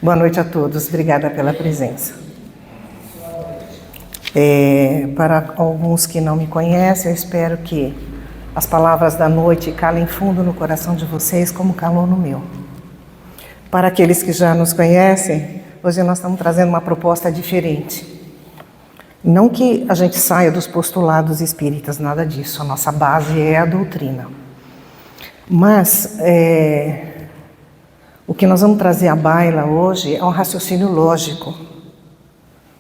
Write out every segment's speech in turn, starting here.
Boa noite a todos, obrigada pela presença. Para alguns que não me conhecem, eu espero que as palavras da noite calem fundo no coração de vocês, como calou no meu. Para aqueles que já nos conhecem, hoje nós estamos trazendo uma proposta diferente. Não que a gente saia dos postulados espíritas, nada disso, a nossa base é a doutrina. Mas o que nós vamos trazer à baila hoje é um raciocínio lógico.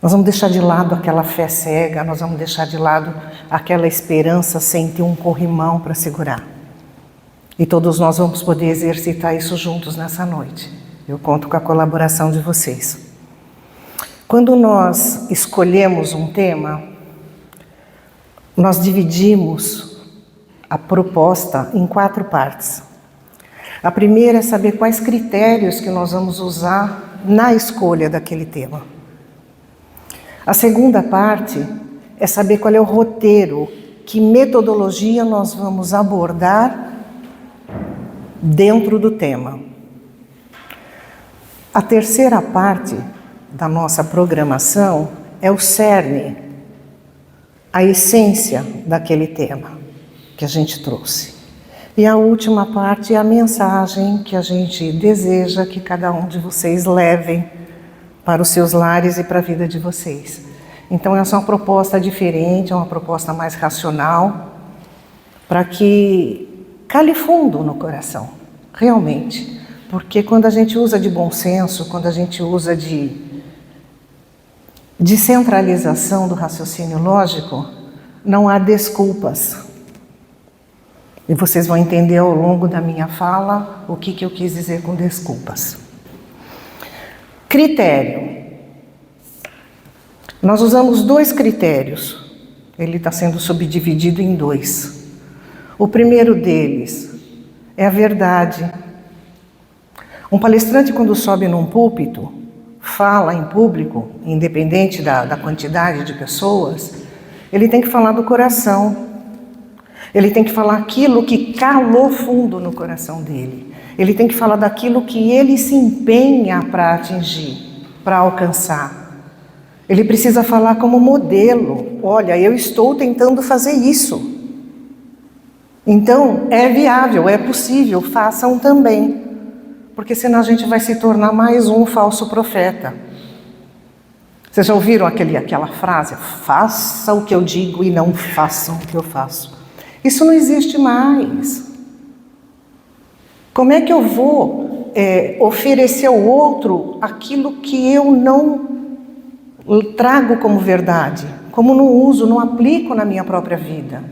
Nós vamos deixar de lado aquela fé cega, nós vamos deixar de lado aquela esperança sem ter um corrimão para segurar. E todos nós vamos poder exercitar isso juntos nessa noite. Eu conto com a colaboração de vocês. Quando nós escolhemos um tema, nós dividimos a proposta em 4 partes. A primeira é saber quais critérios que nós vamos usar na escolha daquele tema. A segunda parte é saber qual é o roteiro, que metodologia nós vamos abordar dentro do tema. A terceira parte da nossa programação é o cerne, a essência daquele tema que a gente trouxe. E a última parte é a mensagem que a gente deseja que cada um de vocês levem para os seus lares e para a vida de vocês. Então essa é uma proposta diferente, é uma proposta mais racional, para que cale fundo no coração, realmente. Porque quando a gente usa de bom senso, quando a gente usa de centralização do raciocínio lógico, não há desculpas. E vocês vão entender ao longo da minha fala o que eu quis dizer com desculpas. Critério. Nós usamos 2 critérios. Ele está sendo subdividido em 2. O primeiro deles é a verdade. Um palestrante, quando sobe num púlpito, fala em público, independente da quantidade de pessoas, ele tem que falar do coração. Ele tem que falar aquilo que calou fundo no coração dele. Ele tem que falar daquilo que ele se empenha para atingir, para alcançar. Ele precisa falar como modelo. Olha, eu estou tentando fazer isso. Então, é viável, é possível, façam também. Porque senão a gente vai se tornar mais um falso profeta. Vocês já ouviram aquela frase? Faça o que eu digo e não façam o que eu faço. Isso não existe mais. Como é que eu vou oferecer ao outro aquilo que eu não trago como verdade? Como não uso, não aplico na minha própria vida?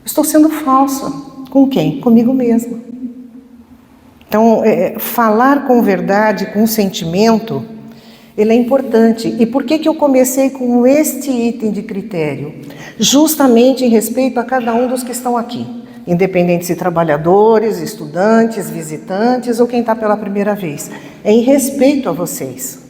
Estou sendo falsa. Com quem? Comigo mesma. Então, falar com verdade, com sentimento, ele é importante. E por que eu comecei com este item de critério? Justamente em respeito a cada um dos que estão aqui. Independente se trabalhadores, estudantes, visitantes ou quem está pela primeira vez. É em respeito a vocês.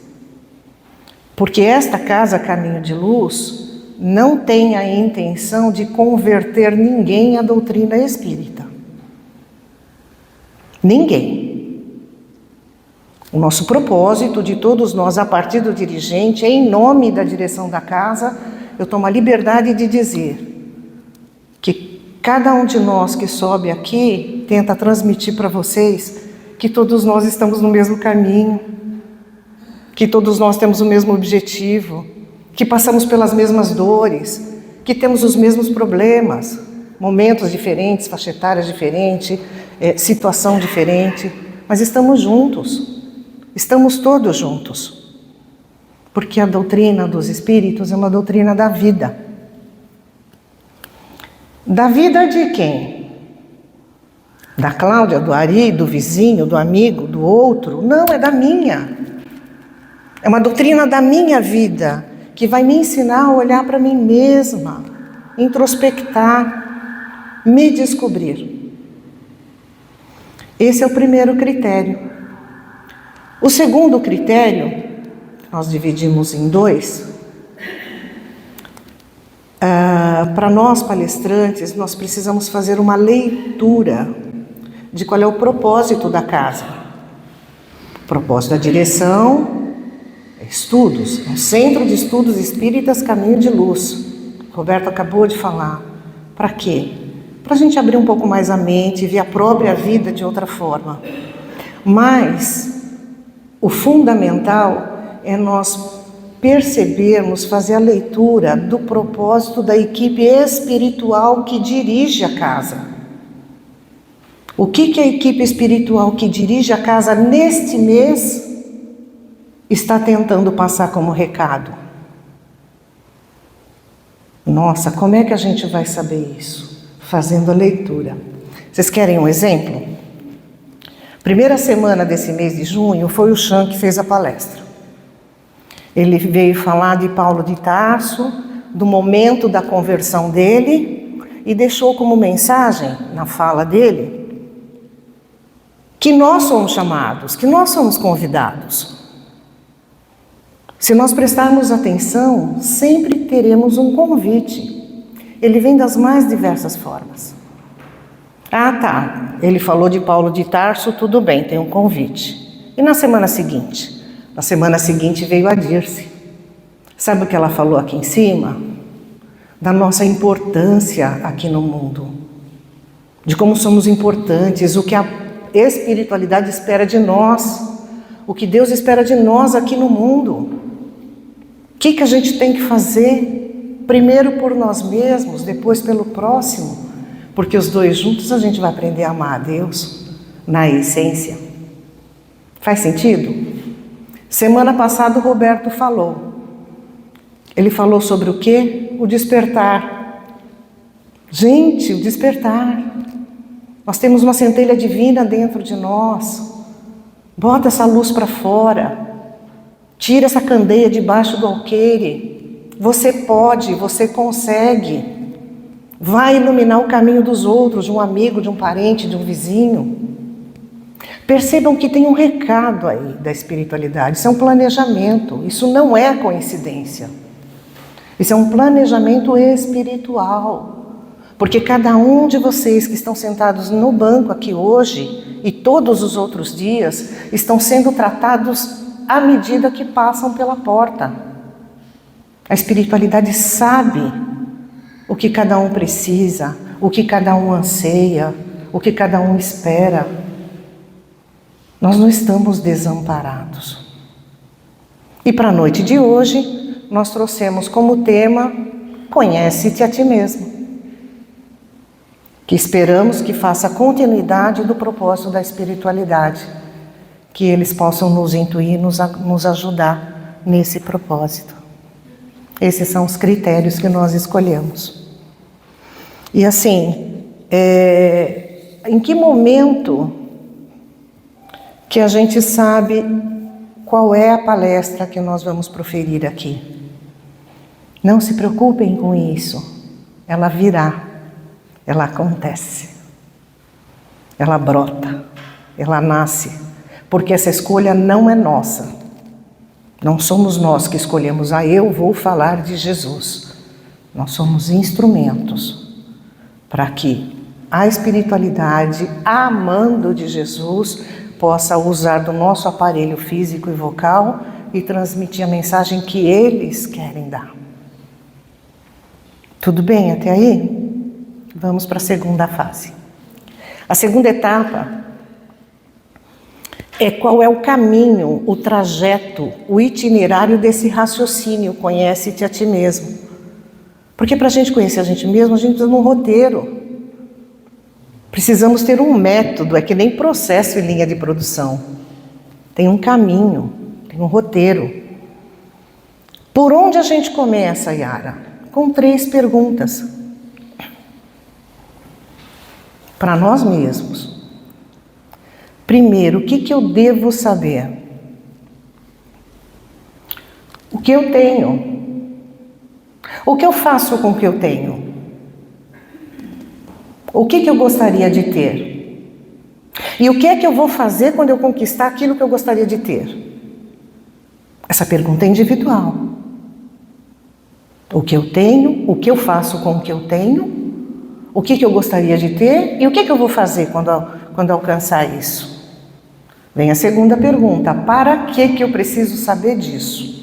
Porque esta casa Caminho de Luz não tem a intenção de converter ninguém à doutrina espírita. Ninguém. O nosso propósito de todos nós, a partir do dirigente, é em nome da direção da casa, eu tomo a liberdade de dizer que cada um de nós que sobe aqui tenta transmitir para vocês que todos nós estamos no mesmo caminho, que todos nós temos o mesmo objetivo, que passamos pelas mesmas dores, que temos os mesmos problemas, momentos diferentes, faixa etária diferente, situação diferente, mas estamos juntos. Estamos todos juntos, porque a doutrina dos espíritos é uma doutrina da vida. Da vida de quem? Da Cláudia, do Ari, do vizinho, do amigo, do outro? Não, é da minha. É uma doutrina da minha vida, que vai me ensinar a olhar para mim mesma, introspectar, me descobrir. Esse é o primeiro critério. O segundo critério, nós dividimos em 2, para nós palestrantes, nós precisamos fazer uma leitura de qual é o propósito da casa. O propósito da direção é estudos, um Centro de Estudos Espíritas Caminho de Luz. Roberto acabou de falar. Para quê? Para a gente abrir um pouco mais a mente e ver a própria vida de outra forma. Mas o fundamental é nós percebermos, fazer a leitura do propósito da equipe espiritual que dirige a casa. O que a equipe espiritual que dirige a casa neste mês está tentando passar como recado? Nossa, como é que a gente vai saber isso? Fazendo a leitura. Vocês querem um exemplo? Primeira semana desse mês de junho foi o Chan que fez a palestra. Ele veio falar de Paulo de Tarso, do momento da conversão dele, e deixou como mensagem, na fala dele, que nós somos chamados, que nós somos convidados. Se nós prestarmos atenção, sempre teremos um convite. Ele vem das mais diversas formas. Ah, tá, ele falou de Paulo de Tarso, tudo bem, tem um convite. E na semana seguinte? Na semana seguinte veio a Dirce. Sabe o que ela falou aqui em cima? Da nossa importância aqui no mundo. De como somos importantes, o que a espiritualidade espera de nós. O que Deus espera de nós aqui no mundo. O que a gente tem que fazer? Primeiro por nós mesmos, depois pelo próximo. Porque os dois juntos a gente vai aprender a amar a Deus na essência. Faz sentido? Semana passada o Roberto falou. Ele falou sobre o quê? O despertar. Gente, o despertar. Nós temos uma centelha divina dentro de nós. Bota essa luz para fora. Tira essa candeia debaixo do alqueire. Você pode, você consegue. Vai iluminar o caminho dos outros, de um amigo, de um parente, de um vizinho. Percebam que tem um recado aí da espiritualidade. Isso é um planejamento. Isso não é coincidência. Isso é um planejamento espiritual. Porque cada um de vocês que estão sentados no banco aqui hoje e todos os outros dias estão sendo tratados à medida que passam pela porta. A espiritualidade sabe o que cada um precisa, o que cada um anseia, o que cada um espera. Nós não estamos desamparados. E para a noite de hoje, nós trouxemos como tema Conhece-te a ti mesmo, que esperamos que faça continuidade do propósito da espiritualidade, que eles possam nos intuir, nos ajudar nesse propósito. Esses são os critérios que nós escolhemos. E assim, em que momento que a gente sabe qual é a palestra que nós vamos proferir aqui? Não se preocupem com isso. Ela virá, ela acontece, ela brota, ela nasce, porque essa escolha não é nossa. Não somos nós que escolhemos, eu vou falar de Jesus. Nós somos instrumentos para que a espiritualidade, amando de Jesus, possa usar do nosso aparelho físico e vocal e transmitir a mensagem que eles querem dar. Tudo bem até aí? Vamos para a segunda fase. A segunda etapa é qual é o caminho, o trajeto, o itinerário desse raciocínio, conhece-te a ti mesmo. Porque para a gente conhecer a gente mesmo, a gente precisa de um roteiro. Precisamos ter um método, é que nem processo em linha de produção. Tem um caminho, tem um roteiro. Por onde a gente começa, Yara? Com 3 perguntas. Para nós mesmos. Primeiro, o que eu devo saber? O que eu tenho? O que eu faço com o que eu tenho? O que eu gostaria de ter? E o que é que eu vou fazer quando eu conquistar aquilo que eu gostaria de ter? Essa pergunta é individual. O que eu tenho? O que eu faço com o que eu tenho? O que eu gostaria de ter? E o que eu vou fazer quando alcançar isso? Vem a segunda pergunta: para que eu preciso saber disso?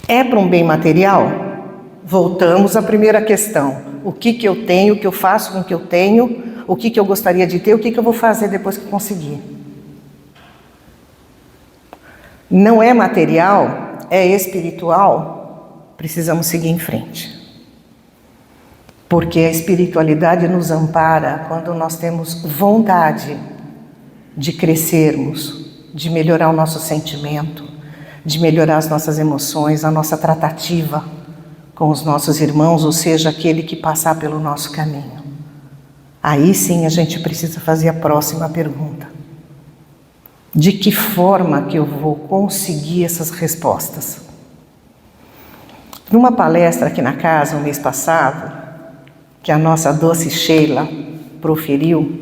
É para um bem material? Voltamos à primeira questão. O que eu tenho, o que eu faço com o que eu tenho, o que eu gostaria de ter, o que eu vou fazer depois que conseguir? Não é material, é espiritual, precisamos seguir em frente. Porque a espiritualidade nos ampara quando nós temos vontade de crescermos, de melhorar o nosso sentimento, de melhorar as nossas emoções, a nossa tratativa com os nossos irmãos, ou seja, aquele que passar pelo nosso caminho. Aí sim a gente precisa fazer a próxima pergunta: de que forma que eu vou conseguir essas respostas? Numa palestra aqui na casa, no mês passado, que a nossa doce Sheila proferiu,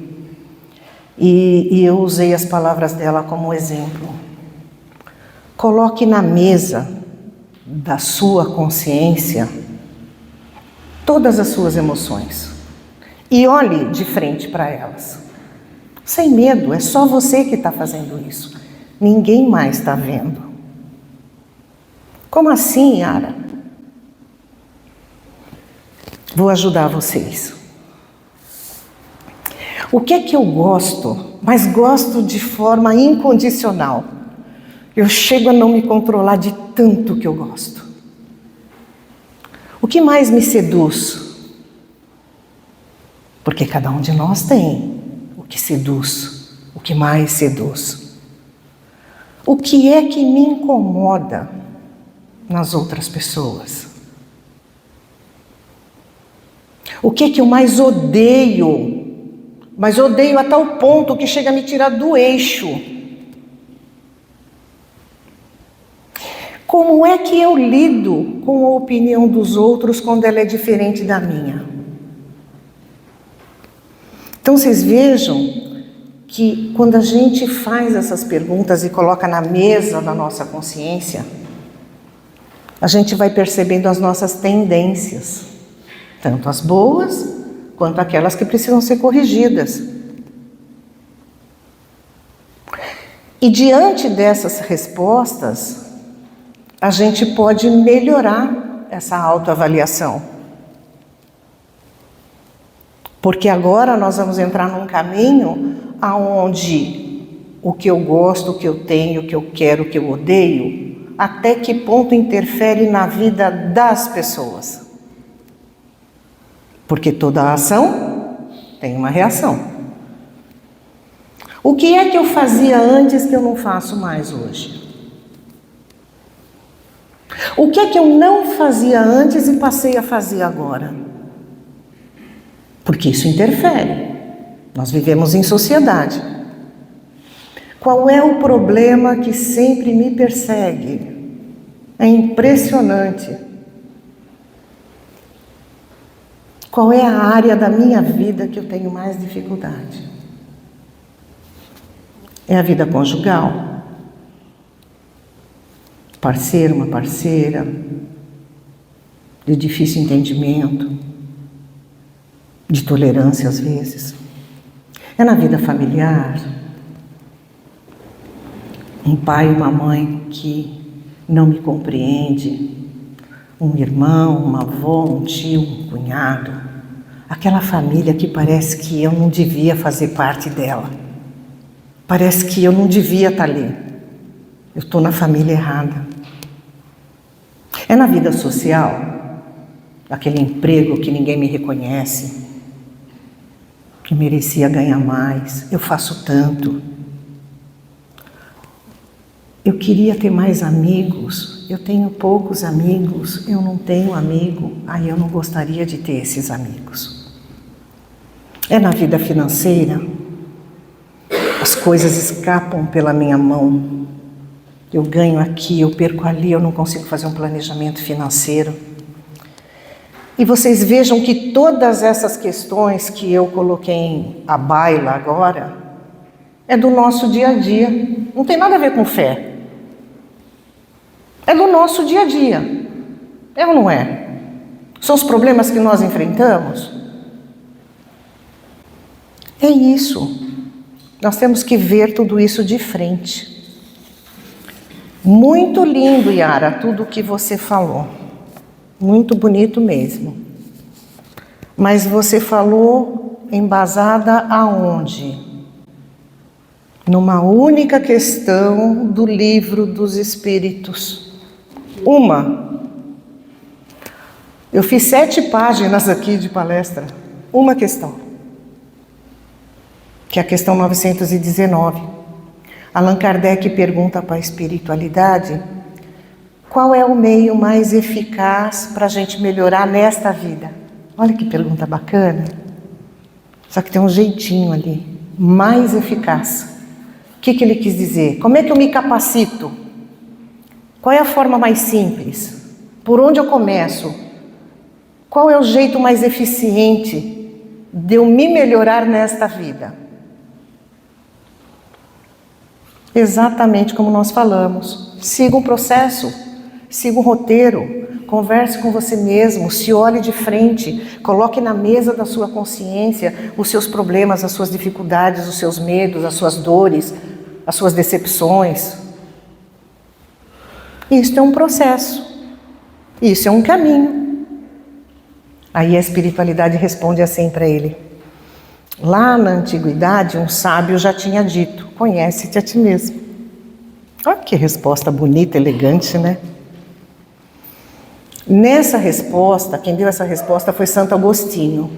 e eu usei as palavras dela como exemplo. Coloque na mesa da sua consciência todas as suas emoções e olhe de frente para elas. Sem medo, é só você que está fazendo isso. Ninguém mais está vendo. Como assim, Yara? Vou ajudar vocês. O que é que eu gosto, mas gosto de forma incondicional? Eu chego a não me controlar de tanto que eu gosto. O que mais me seduz? Porque cada um de nós tem o que seduz, o que mais seduz. O que é que me incomoda nas outras pessoas? O que é que eu mais odeio? Mas odeio a tal ponto que chega a me tirar do eixo. Como é que eu lido com a opinião dos outros quando ela é diferente da minha? Então vocês vejam que quando a gente faz essas perguntas e coloca na mesa da nossa consciência, a gente vai percebendo as nossas tendências, tanto as boas quanto aquelas que precisam ser corrigidas. E diante dessas respostas, a gente pode melhorar essa autoavaliação. Porque agora nós vamos entrar num caminho aonde o que eu gosto, o que eu tenho, o que eu quero, o que eu odeio, até que ponto interfere na vida das pessoas. Porque toda ação tem uma reação. O que é que eu fazia antes que eu não faço mais hoje? O que é que eu não fazia antes e passei a fazer agora? Porque isso interfere. Nós vivemos em sociedade. Qual é o problema que sempre me persegue? É impressionante. Qual é a área da minha vida que eu tenho mais dificuldade? É a vida conjugal. Parceiro, uma parceira, de difícil entendimento, de tolerância às vezes. É na vida familiar. Um pai e uma mãe que não me compreende, um irmão, uma avó, um tio, um cunhado, aquela família que parece que eu não devia fazer parte dela. Parece que eu não devia estar ali. Eu estou na família errada. É na vida social, aquele emprego que ninguém me reconhece, que merecia ganhar mais, eu faço tanto. Eu queria ter mais amigos, eu tenho poucos amigos, eu não tenho amigo, aí eu não gostaria de ter esses amigos. É na vida financeira, as coisas escapam pela minha mão. Eu ganho aqui, eu perco ali, eu não consigo fazer um planejamento financeiro. E vocês vejam que todas essas questões que eu coloquei à baila agora, é do nosso dia a dia. Não tem nada a ver com fé. É do nosso dia a dia. É ou não é? São os problemas que nós enfrentamos. É isso. Nós temos que ver tudo isso de frente. Muito lindo, Yara, tudo o que você falou. Muito bonito mesmo. Mas você falou embasada aonde? Numa única questão do livro dos Espíritos. Uma. Eu fiz 7 páginas aqui de palestra. Uma questão. Que é a questão 919. Allan Kardec pergunta para a espiritualidade qual é o meio mais eficaz para a gente melhorar nesta vida. Olha que pergunta bacana. Só que tem um jeitinho ali. Mais eficaz. O que ele quis dizer? Como é que eu me capacito? Qual é a forma mais simples? Por onde eu começo? Qual é o jeito mais eficiente de eu me melhorar nesta vida? Exatamente como nós falamos. Siga um processo, siga um roteiro, converse com você mesmo, se olhe de frente, coloque na mesa da sua consciência os seus problemas, as suas dificuldades, os seus medos, as suas dores, as suas decepções. Isso é um processo, isso é um caminho. Aí a espiritualidade responde assim para ele. Lá na antiguidade, um sábio já tinha dito, conhece-te a ti mesmo. Olha que resposta bonita, elegante, né? Nessa resposta, quem deu essa resposta foi Santo Agostinho.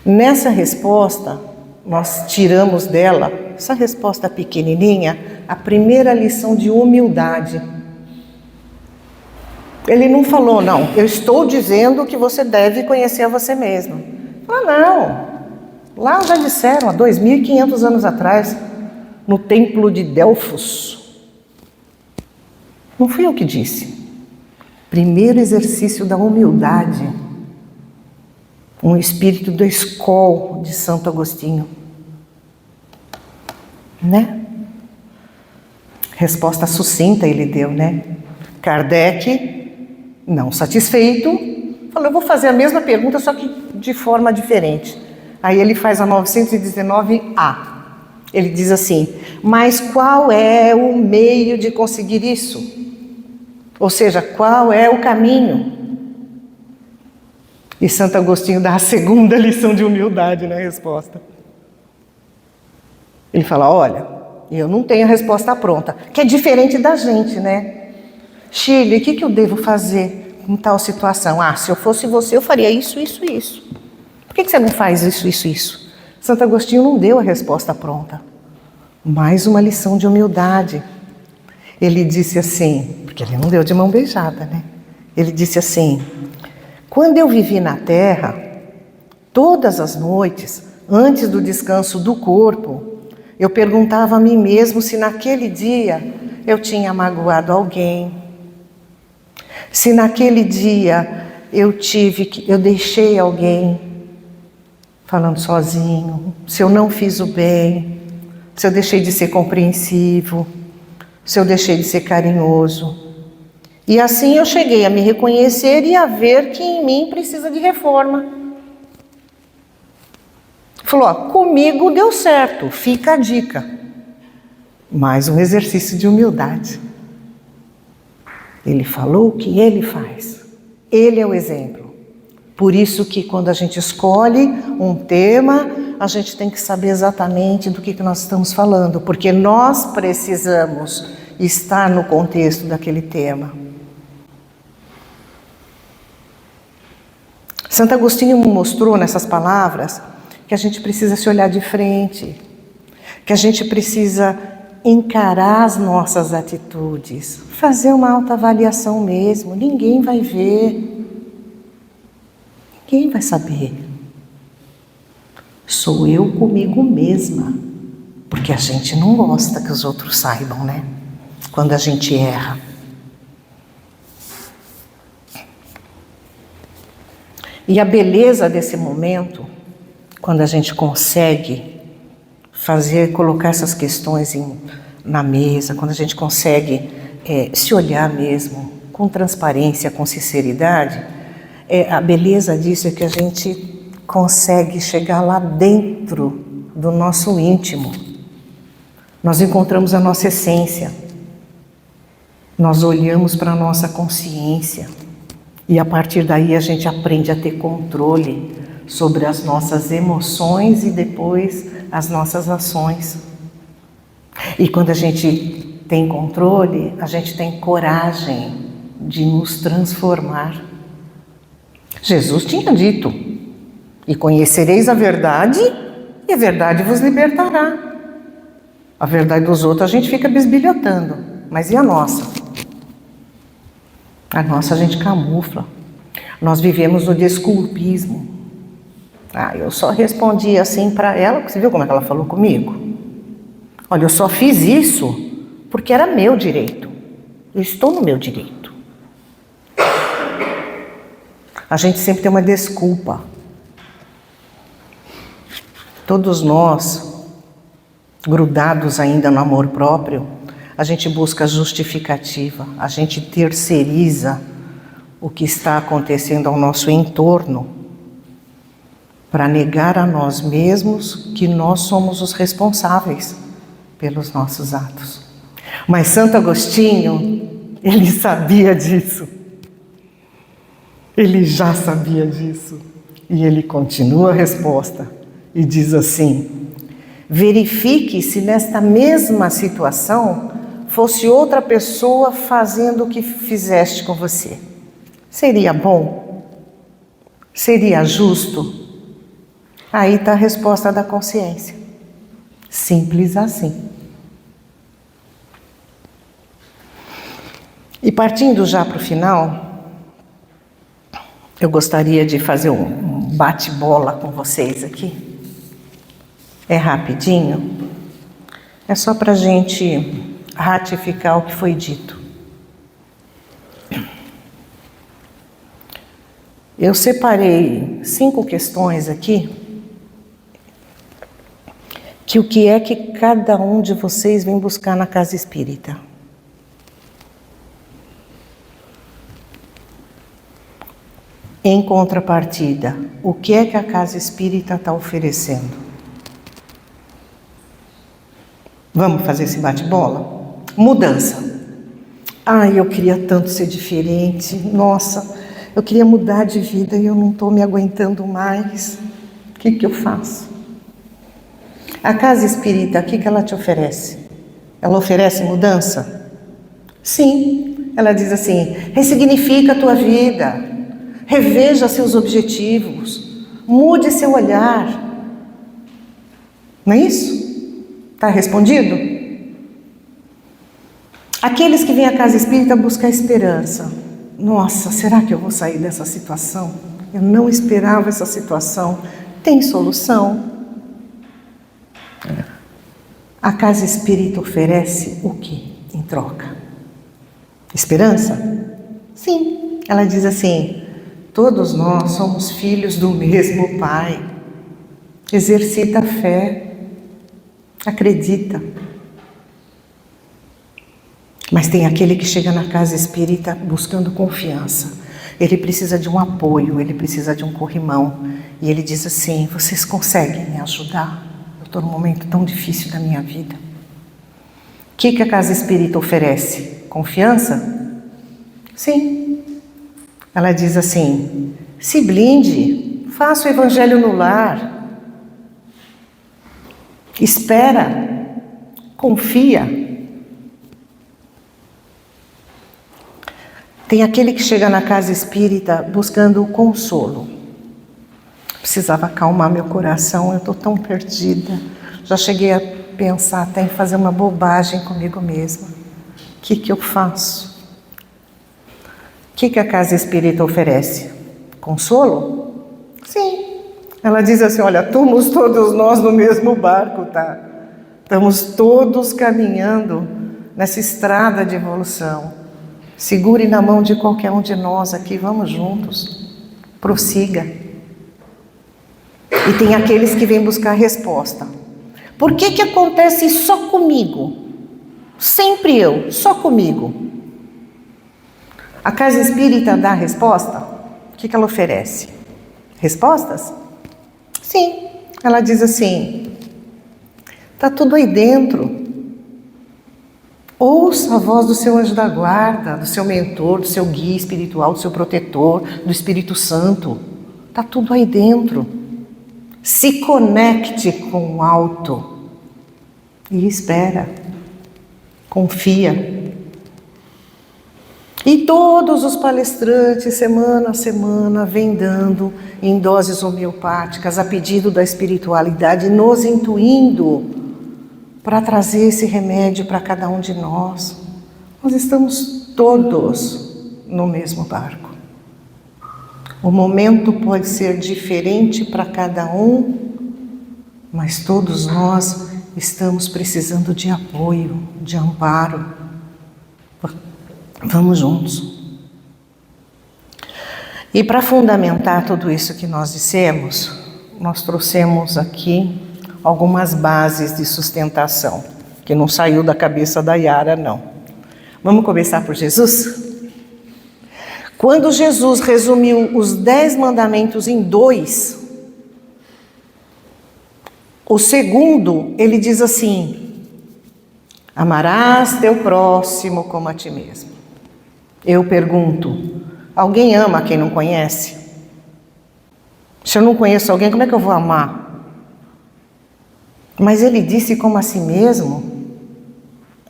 Nessa resposta, nós tiramos dela, essa resposta pequenininha, a primeira lição de humildade. Ele não falou, não, eu estou dizendo que você deve conhecer a você mesmo. Não. Lá já disseram, há 2.500 anos atrás, no templo de Delfos. Não fui eu que disse. Primeiro exercício da humildade. Um espírito da escola de Santo Agostinho. Né? Resposta sucinta ele deu, né? Kardec, não satisfeito, falou, eu vou fazer a mesma pergunta, só que de forma diferente. Aí ele faz a 919A. Ele diz assim, mas qual é o meio de conseguir isso? Ou seja, qual é o caminho? E Santo Agostinho dá a segunda lição de humildade na resposta. Ele fala, olha, eu não tenho a resposta pronta, que é diferente da gente, né? Shirley, o que eu devo fazer em tal situação? Se eu fosse você, eu faria isso, isso, isso. Por que você não faz isso, isso, isso? Santo Agostinho não deu a resposta pronta. Mais uma lição de humildade. Ele disse assim, porque ele não deu de mão beijada, né? Ele disse assim, quando eu vivi na Terra, todas as noites, antes do descanso do corpo, eu perguntava a mim mesmo se naquele dia eu tinha magoado alguém, se naquele dia eu deixei alguém falando sozinho, se eu não fiz o bem, se eu deixei de ser compreensivo, se eu deixei de ser carinhoso. E assim eu cheguei a me reconhecer e a ver que em mim precisa de reforma. Falou, comigo deu certo, fica a dica. Mais um exercício de humildade. Ele falou o que ele faz. Ele é o exemplo. Por isso que quando a gente escolhe um tema, a gente tem que saber exatamente do que nós estamos falando, porque nós precisamos estar no contexto daquele tema. Santo Agostinho mostrou nessas palavras que a gente precisa se olhar de frente, que a gente precisa encarar as nossas atitudes, fazer uma autoavaliação mesmo, ninguém vai ver. Quem vai saber? Sou eu comigo mesma. Porque a gente não gosta que os outros saibam, né? Quando a gente erra. E a beleza desse momento, quando a gente consegue colocar essas questões na mesa, quando a gente consegue se olhar mesmo com transparência, com sinceridade, a beleza disso é que a gente consegue chegar lá dentro do nosso íntimo. Nós encontramos a nossa essência. Nós olhamos para a nossa consciência. E a partir daí a gente aprende a ter controle sobre as nossas emoções e depois as nossas ações. E quando a gente tem controle, a gente tem coragem de nos transformar. Jesus tinha dito: e conhecereis a verdade, e a verdade vos libertará. A verdade dos outros a gente fica bisbilhotando, mas e a nossa? A nossa a gente camufla. Nós vivemos no desculpismo. Eu só respondi assim para ela, você viu como é que ela falou comigo? Olha, eu só fiz isso porque era meu direito. Eu estou no meu direito. A gente sempre tem uma desculpa. Todos nós, grudados ainda no amor próprio, a gente busca justificativa, a gente terceiriza o que está acontecendo ao nosso entorno para negar a nós mesmos que nós somos os responsáveis pelos nossos atos. Mas Santo Agostinho, ele sabia disso. Ele já sabia disso. E ele continua a resposta e diz assim: verifique se nesta mesma situação fosse outra pessoa fazendo o que fizeste com você. Seria bom? Seria justo? Aí está a resposta da consciência. Simples assim. E partindo já para o final, eu gostaria de fazer um bate-bola com vocês aqui. É rapidinho. É só para a gente ratificar o que foi dito. Eu separei 5 questões aqui, que o que é que cada um de vocês vem buscar na casa espírita. Em contrapartida, o que é que a casa espírita está oferecendo? Vamos fazer esse bate-bola? Mudança. Eu queria tanto ser diferente. Nossa, eu queria mudar de vida e eu não estou me aguentando mais. O que eu faço? A casa espírita, o que ela te oferece? Ela oferece mudança? Sim. Ela diz assim: ressignifica a tua vida. Reveja seus objetivos. Mude seu olhar. Não é isso? Está respondido? Aqueles que vêm à casa espírita buscar esperança. Nossa, será que eu vou sair dessa situação? Eu não esperava essa situação. Tem solução? A casa espírita oferece o que em troca? Esperança? Sim. Ela diz assim: todos nós somos filhos do mesmo Pai. Exercita a fé. Acredita. Mas tem aquele que chega na casa espírita buscando confiança. Ele precisa de um apoio, ele precisa de um corrimão. E ele diz assim: vocês conseguem me ajudar? Eu estou num momento tão difícil da minha vida. O que a casa espírita oferece? Confiança? Sim. Ela diz assim: se blinde, faça o evangelho no lar. Espera, confia. Tem aquele que chega na casa espírita buscando o consolo. Precisava acalmar meu coração, eu estou tão perdida. Já cheguei a pensar até em fazer uma bobagem comigo mesma. O que eu faço? O que a casa espírita oferece? Consolo? Sim. Ela diz assim: olha, estamos todos nós no mesmo barco, tá? Estamos todos caminhando nessa estrada de evolução. Segure na mão de qualquer um de nós aqui, vamos juntos. Prossiga. E tem aqueles que vêm buscar resposta. Por que acontece só comigo? Sempre eu, só comigo. A casa espírita dá a resposta? O que ela oferece? Respostas? Sim. Ela diz assim: Está tudo aí dentro. Ouça a voz do seu anjo da guarda, do seu mentor, do seu guia espiritual, do seu protetor, do Espírito Santo. Está tudo aí dentro. Se conecte com o alto e espera. Confia. E todos os palestrantes, semana a semana, vêm dando em doses homeopáticas, a pedido da espiritualidade, nos intuindo para trazer esse remédio para cada um de nós. Nós estamos todos no mesmo barco. O momento pode ser diferente para cada um, mas todos nós estamos precisando de apoio, de amparo. Vamos juntos. E para fundamentar tudo isso que nós dissemos, nós trouxemos aqui algumas bases de sustentação, que não saiu da cabeça da Yara, não. Vamos começar por Jesus? Quando Jesus resumiu os 10 mandamentos em 2, o segundo, ele diz assim: amarás teu próximo como a ti mesmo. Eu pergunto, alguém ama quem não conhece? Se eu não conheço alguém, como é que eu vou amar? Mas ele disse como a si mesmo.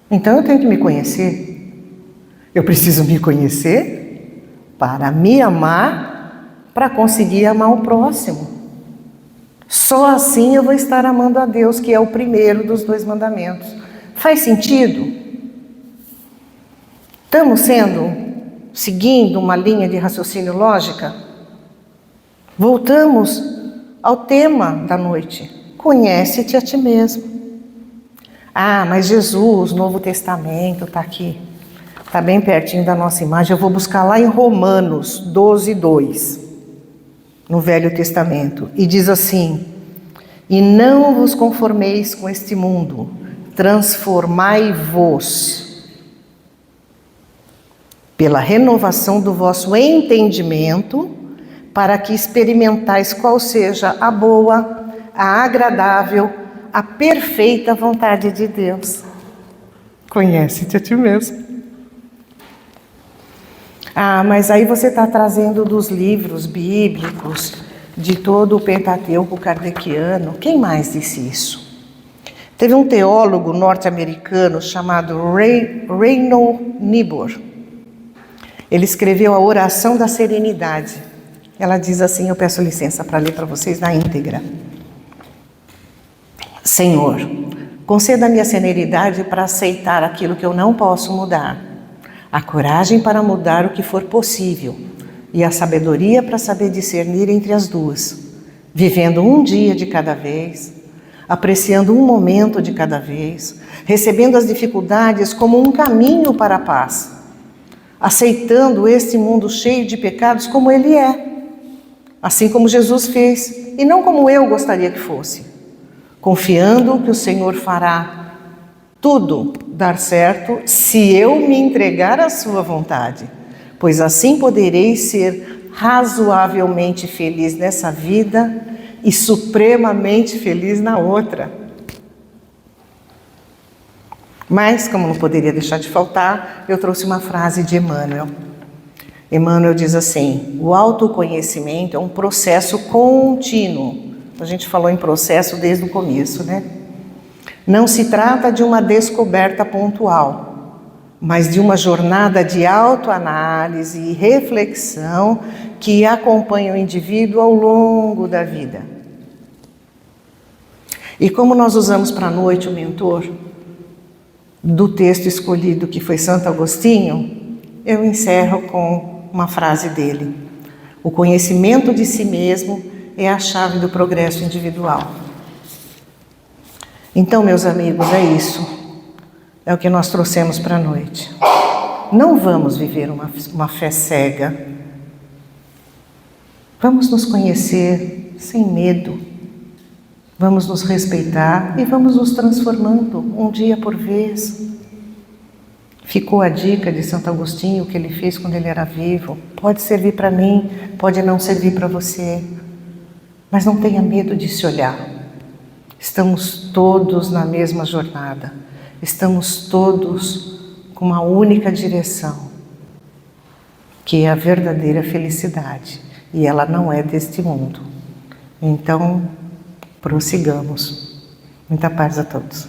Então eu tenho que me conhecer. Eu preciso me conhecer para me amar, para conseguir amar o próximo. Só assim eu vou estar amando a Deus, que é o primeiro dos 2 mandamentos. Faz sentido? Estamos seguindo uma linha de raciocínio lógica? Voltamos ao tema da noite. Conhece-te a ti mesmo. Ah, mas Jesus, Novo Testamento, está aqui. Está bem pertinho da nossa imagem. Eu vou buscar lá em Romanos 12, 2, no Velho Testamento. E diz assim: e não vos conformeis com este mundo, transformai-vos pela renovação do vosso entendimento, para que experimentais qual seja a boa, a agradável, a perfeita vontade de Deus. Conhece-te a ti mesmo. Ah, mas aí você está trazendo dos livros bíblicos, de todo o Pentateuco kardeciano. Quem mais disse isso? Teve um teólogo norte-americano chamado Reynold Niebuhr. Ele escreveu a Oração da Serenidade. Ela diz assim, eu peço licença para ler para vocês na íntegra. Senhor, conceda-me a serenidade para aceitar aquilo que eu não posso mudar, a coragem para mudar o que for possível e a sabedoria para saber discernir entre as duas, vivendo um dia de cada vez, apreciando um momento de cada vez, recebendo as dificuldades como um caminho para a paz, aceitando este mundo cheio de pecados como ele é, assim como Jesus fez, e não como eu gostaria que fosse, confiando que o Senhor fará tudo dar certo se eu me entregar à sua vontade, pois assim poderei ser razoavelmente feliz nessa vida e supremamente feliz na outra. Mas, como não poderia deixar de faltar, eu trouxe uma frase de Emmanuel. Emmanuel diz assim: o autoconhecimento é um processo contínuo. A gente falou em processo desde o começo, né? Não se trata de uma descoberta pontual, mas de uma jornada de autoanálise e reflexão que acompanha o indivíduo ao longo da vida. E como nós usamos para a noite o mentor do texto escolhido, que foi Santo Agostinho, eu encerro com uma frase dele: o conhecimento de si mesmo é a chave do progresso individual. Então, meus amigos, é isso. É o que nós trouxemos para a noite. Não vamos viver uma fé cega. Vamos nos conhecer sem medo. Vamos nos respeitar e vamos nos transformando um dia por vez. Ficou a dica de Santo Agostinho, o que ele fez quando ele era vivo. Pode servir para mim, pode não servir para você. Mas não tenha medo de se olhar. Estamos todos na mesma jornada. Estamos todos com uma única direção, que é a verdadeira felicidade. E ela não é deste mundo. Então, prossigamos. Muita paz a todos.